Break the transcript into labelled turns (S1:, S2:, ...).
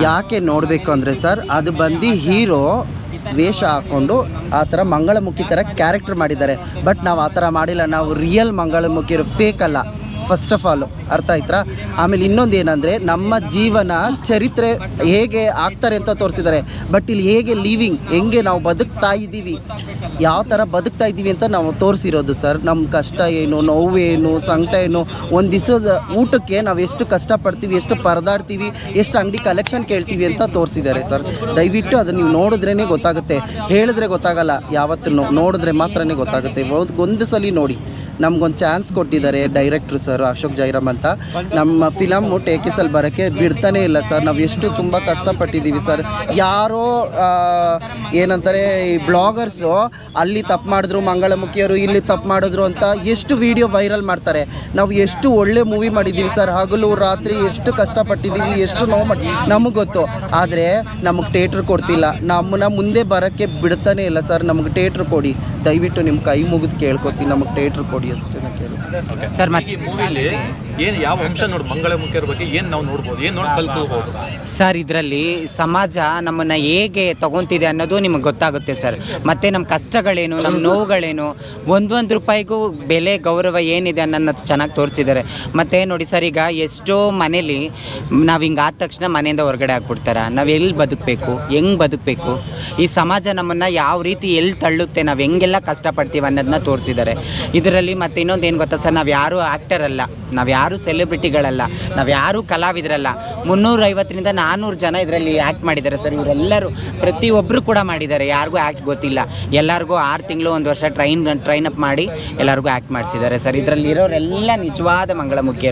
S1: ಯಾಕೆ ನೋಡಬೇಕು ಅಂದರೆ ಸರ್, ಅದು ಬಂದು ಹೀರೋ ವೇಷ ಹಾಕ್ಕೊಂಡು ಆ ಥರ ಮಂಗಳಮುಖಿ ಥರ ಕ್ಯಾರೆಕ್ಟರ್ ಮಾಡಿದ್ದಾರೆ. ಬಟ್ ನಾವು ಆ ಥರ ಮಾಡಿಲ್ಲ, ನಾವು ರಿಯಲ್ ಮಂಗಳಮುಖಿರು, ಫೇಕ್ ಅಲ್ಲ. ಫಸ್ಟ್ ಆಫ್ ಆಲು ಅರ್ಥ ಆಯ್ತಾ. ಆಮೇಲೆ ಇನ್ನೊಂದು ಏನಂದರೆ, ನಮ್ಮ ಜೀವನ ಚರಿತ್ರೆ ಹೇಗೆ ಆಗ್ತಾರೆ ಅಂತ ತೋರಿಸಿದ್ದಾರೆ. ಬಟ್ ಇಲ್ಲಿ ಹೇಗೆ ಹೆಂಗೆ ನಾವು ಬದುಕ್ತಾ ಇದ್ದೀವಿ, ಯಾವ ಥರ ಬದುಕ್ತಾ ಇದ್ದೀವಿ ಅಂತ ನಾವು ತೋರಿಸಿರೋದು ಸರ್. ನಮ್ಮ ಕಷ್ಟ ಏನು, ನೋವೇನು, ಸಂಕಟ ಏನು, ಒಂದು ದಿವಸದ ಊಟಕ್ಕೆ ನಾವು ಎಷ್ಟು ಕಷ್ಟಪಡ್ತೀವಿ, ಎಷ್ಟು ಪರದಾಡ್ತೀವಿ, ಎಷ್ಟು ಅಂಗಡಿ ಕಲೆಕ್ಷನ್ ಕೇಳ್ತೀವಿ ಅಂತ ತೋರಿಸಿದ್ದಾರೆ ಸರ್. ದಯವಿಟ್ಟು ಅದನ್ನು ನೀವು ನೋಡಿದ್ರೇ ಗೊತ್ತಾಗುತ್ತೆ, ಹೇಳಿದ್ರೆ ಗೊತ್ತಾಗಲ್ಲ. ಯಾವತ್ತೂ ನೋಡಿದ್ರೆ ಮಾತ್ರನೇ ಗೊತ್ತಾಗುತ್ತೆ. ಒಂದು ಸಲ ನೋಡಿ. ನಮಗೊಂದು ಚಾನ್ಸ್ ಕೊಟ್ಟಿದ್ದಾರೆ ಡೈರೆಕ್ಟ್ರು ಸರ್, ಅಶೋಕ್ ಜೈರಾಮ್ ಅಂತ. ನಮ್ಮ ಫಿಲಮ್ಮು ಟೇಕಿಸಲ್ಲಿ ಬರೋಕ್ಕೆ ಬಿಡ್ತಾನೇ ಇಲ್ಲ ಸರ್. ನಾವು ಎಷ್ಟು ತುಂಬ ಕಷ್ಟಪಟ್ಟಿದ್ದೀವಿ ಸರ್. ಯಾರೋ ಏನಂತಾರೆ, ಈ ಬ್ಲಾಗರ್ಸು ಅಲ್ಲಿ ತಪ್ಪು ಮಾಡಿದ್ರು, ಮಂಗಳಮುಖಿಯರು ಇಲ್ಲಿ ತಪ್ಪು ಮಾಡಿದ್ರು ಅಂತ ಎಷ್ಟು ವೀಡಿಯೋ ವೈರಲ್ ಮಾಡ್ತಾರೆ. ನಾವು ಎಷ್ಟು ಒಳ್ಳೆ ಮೂವಿ ಮಾಡಿದ್ದೀವಿ ಸರ್, ಹಗಲು ರಾತ್ರಿ ಎಷ್ಟು ಕಷ್ಟಪಟ್ಟಿದ್ದೀವಿ, ಎಷ್ಟು ನೋವು ಮಾಡಿ ನಮಗೆ ಗೊತ್ತು. ಆದರೆ ನಮಗೆ ಥಿಯೇಟ್ರ್ ಕೊಡ್ತಿಲ್ಲ, ನಮ್ಮನ್ನ ಮುಂದೆ ಬರೋಕ್ಕೆ ಬಿಡ್ತಾನೇ ಇಲ್ಲ ಸರ್. ನಮಗೆ ಥಿಯೇಟ್ರ್ ಕೊಡಿ, ದಯವಿಟ್ಟು ನಿಮ್ಮ ಕೈ ಮುಗಿದು ಕೇಳ್ಕೊತೀನಿ, ನಮಗೆ ಥಿಯೇಟ್ರ್ ಕೊಡಿ ಅಷ್ಟೇ ಕೇಳಿ
S2: ಸರ್. ಮತ್ತೆ ಈ ಮೂವಿಲಿ ಏನು ಯಾವ ಅಂಶ ನೋಡಿ, ಮಂಗಳಮುಖಿಯರ ಬಗ್ಗೆ ಏನು ನಾವು ನೋಡ್ಬೋದು, ಏನು ನೋಡಿ ಕಲ್ತ್ಕೋಬೋದು
S3: ಸರ್? ಇದರಲ್ಲಿ ಸಮಾಜ ನಮ್ಮನ್ನು ಹೇಗೆ ತಗೊತಿದೆ ಅನ್ನೋದು ನಿಮಗೆ ಗೊತ್ತಾಗುತ್ತೆ ಸರ್. ಮತ್ತು ನಮ್ಮ ಕಷ್ಟಗಳೇನು, ನಮ್ಮ ನೋವುಗಳೇನು, ಒಂದೊಂದು ರೂಪಾಯಿಗೂ ಬೆಲೆ ಗೌರವ ಏನಿದೆ ಅನ್ನೋದು ಚೆನ್ನಾಗಿ ತೋರಿಸಿದ್ದಾರೆ. ಮತ್ತು ನೋಡಿ ಸರ್, ಈಗ ಎಷ್ಟೋ ಮನೇಲಿ ನಾವು ಹಿಂಗೆ ಆದ ತಕ್ಷಣ ಮನೆಯಿಂದ ಹೊರಗಡೆ ಹಾಕ್ಬಿಡ್ತಾರೆ. ನಾವು ಎಲ್ಲಿ ಬದುಕಬೇಕು, ಹೆಂಗೆ ಬದುಕಬೇಕು, ಈ ಸಮಾಜ ನಮ್ಮನ್ನು ಯಾವ ರೀತಿ ಎಲ್ಲಿ ತಳ್ಳುತ್ತೆ, ನಾವು ಹೆಂಗೆಲ್ಲ ಕಷ್ಟಪಡ್ತೀವಿ ಅನ್ನೋದನ್ನ ತೋರಿಸಿದ್ದಾರೆ ಇದರಲ್ಲಿ. ಮತ್ತು ಇನ್ನೊಂದು ಏನು ಗೊತ್ತಾ ಸರ್, ನಾವು ಯಾರೂ ಆ್ಯಕ್ಟರ್ ಅಲ್ಲ, ನಾವು ಯಾರೂ ಸೆಲೆಬ್ರಿಟಿಗಳಲ್ಲ, ನಾವು ಯಾರೂ ಕಲಾವಿದರಲ್ಲ. 350ರಿಂದ 400 ಜನ ಇದರಲ್ಲಿ ಆ್ಯಕ್ಟ್ ಮಾಡಿದ್ದಾರೆ ಸರ್. ಇವರೆಲ್ಲರೂ ಪ್ರತಿಯೊಬ್ಬರು ಕೂಡ ಮಾಡಿದ್ದಾರೆ, ಯಾರಿಗೂ ಆ್ಯಕ್ಟ್ ಗೊತ್ತಿಲ್ಲ. ಎಲ್ಲರಿಗೂ 6 ತಿಂಗಳು 1 ವರ್ಷ ಟ್ರೈನ್ ಅಪ್ ಮಾಡಿ ಎಲ್ಲರಿಗೂ ಆ್ಯಕ್ಟ್ ಮಾಡಿಸಿದ್ದಾರೆ ಸರ್. ಇದರಲ್ಲಿ ಇರೋರೆಲ್ಲ ನಿಜವಾದ ಮಂಗಳಮುಖಿಯರು.